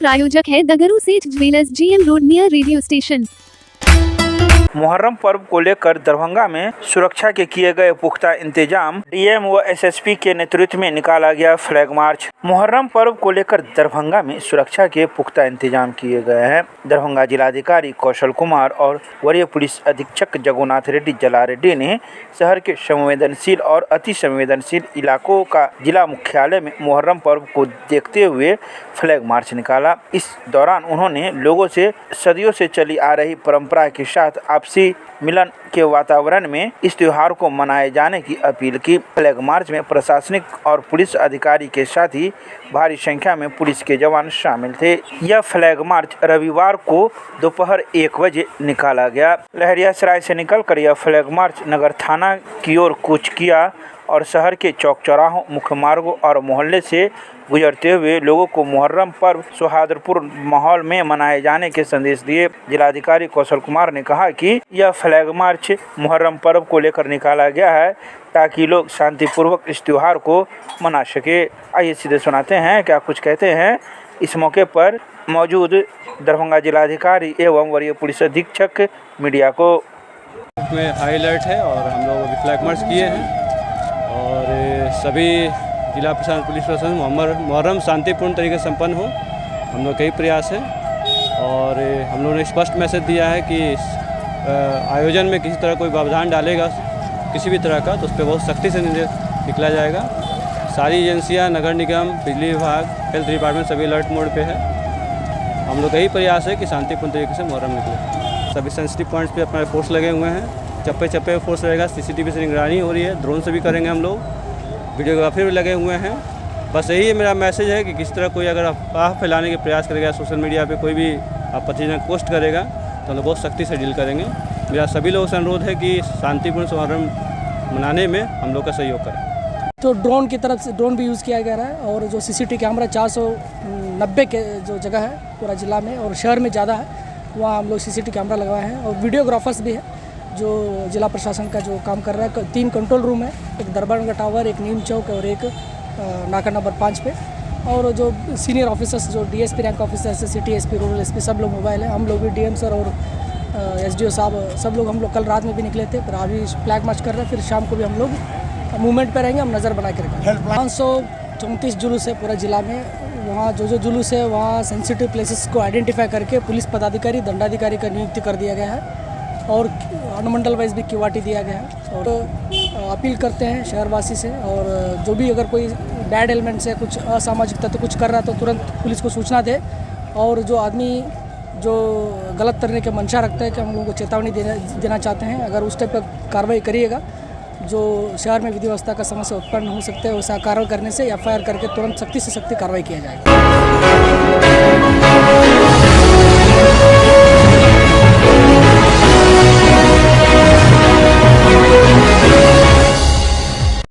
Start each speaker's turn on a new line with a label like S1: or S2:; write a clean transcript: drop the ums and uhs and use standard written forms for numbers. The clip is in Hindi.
S1: प्रायोजक है दगरू सेठ jewellers, GM road near radio station.
S2: Muharram पर्व को लेकर दरभंगा में सुरक्षा के किए गए पुख्ता इंतजाम। डीएम व एसएसपी के नेतृत्व में निकाला गया फ्लैग मार्च। मुहर्रम पर्व को लेकर दरभंगा में सुरक्षा के पुख्ता इंतजाम किए गए हैं। दरभंगा जिलाधिकारी कौशल कुमार और वरीय पुलिस अधीक्षक जगन्नाथ रेड्डी जलारेड्डी ने शहर के संवेदनशील और अति संवेदनशील इलाकों का जिला मुख्यालय में मुहर्रम पर्व को देखते हुए फ्लैग मार्च निकाला। इस दौरान उन्होंने लोगों से सदियों से चली आ रही परंपरा के साथ आपसी मिलन के वातावरण में इस त्योहार को मनाए जाने की अपील की। फ्लैग मार्च में प्रशासनिक और पुलिस अधिकारी के साथ ही भारी संख्या में पुलिस के जवान शामिल थे। यह फ्लैग मार्च रविवार को दोपहर 1 बजे निकाला गया। लहरियासराय से निकलकर यह फ्लैग मार्च नगर थाना की ओर कूच किया और शहर के चौक चौराहों, मुख्य मार्गों और मोहल्ले से गुजरते हुए लोगों को मुहर्रम पर्व सौहार्दपूर्ण माहौल में मनाए जाने के संदेश दिए। जिलाधिकारी कौशल कुमार ने कहा कि यह फ्लैग मार्च मुहर्रम पर्व को लेकर निकाला गया है ताकि लोग शांतिपूर्वक इस त्योहार को मना सके। आइए सीधे सुनाते हैं क्या कुछ कहते हैं इस मौके पर मौजूद दरभंगा जिलाधिकारी एवं वरीय पुलिस अधीक्षक मीडिया को।
S3: में हाई अलर्ट है और हम लोग अभी फ्लैग मार्च किए हैं और सभी जिला प्रशासन, पुलिस प्रशासन मुहर्रम शांतिपूर्ण तरीके से संपन्न हो, हम लोग कई प्रयास है। और हम लोगों ने स्पष्ट मैसेज दिया है कि आयोजन में किसी तरह कोई व्यवधान डालेगा किसी भी तरह का तो उस पर बहुत सख्ती से निकला जाएगा। सारी एजेंसियां, नगर निगम, बिजली विभाग, हेल्थ डिपार्टमेंट सभी अलर्ट मोड पे है। हम लोग का यही प्रयास है कि शांतिपूर्ण तरीके से मुहर्रम निकले। सभी सेंसिटिव पॉइंट्स पे अपना फोर्स लगे हुए हैं, चप्पे चप्पे फोर्स रहेगा। सीसीटीवी से निगरानी हो रही है, ड्रोन से भी करेंगे हम लोग, वीडियोग्राफी भी लगे हुए हैं। बस यही मेरा मैसेज है कि किस तरह कोई अगर अफवाह फैलाने के प्रयास करेगा, सोशल मीडिया पे कोई भी आपत्तिजनक पोस्ट करेगा तो हम लोग बहुत सख्ती से डील करेंगे। मेरा सभी लोगों से अनुरोध है कि शांतिपूर्ण मुहर्रम मनाने में हम लोग का सहयोग करें।
S4: तो ड्रोन की तरफ से ड्रोन भी यूज़ किया गया है और जो सीसीटीवी कैमरा 490 के जो जगह है पूरा जिला में और शहर में ज़्यादा है, वहाँ हम लोग सीसीटीवी कैमरा लगवाए हैं और वीडियोग्राफर्स भी है जो जिला प्रशासन का जो काम कर रहा है। 3 कंट्रोल रूम है, एक दरबार टावर, एक नीम चौक और एक नाका नंबर 5 पे। और जो सीनियर ऑफिसर्स जो DSP rank officers, city SP, rural SP सब लोग मोबाइल है। हम लोग भी डीएम सर और एसडीओ साहब सब लोग, हम लोग कल रात में भी निकले थे, पर अभी फ्लैग मार्च कर रहे हैं। फिर शाम को भी हम लोग मूवमेंट पे रहेंगे, हम नज़र बना के रखेंगे। 534 जुलूस है पूरा जिला में। वहाँ जो जुलूस है वहाँ सेंसिटिव प्लेसेस को आइडेंटिफाई करके पुलिस पदाधिकारी, दंडाधिकारी का नियुक्ति कर दिया गया है और अनुमंडल वाइज भी क्यूआरटी दिया गया है। और अपील करते हैं शहरवासी से, और जो भी अगर कोई बैड एलिमेंट से कुछ असामाजिक तत्व कुछ कर रहा है तो तुरंत पुलिस को सूचना दे। और जो आदमी जो गलत करने के मंशा रखता है कि हम लोगों को चेतावनी देना चाहते हैं, अगर उस टाइप पर कार्रवाई करिएगा जो शहर में विधि व्यवस्था का समस्या उत्पन्न हो सकता है, वैसा कार्रवाई करने से FIR करके तुरंत सख्ती से सख्ती कार्रवाई किया जाएगा।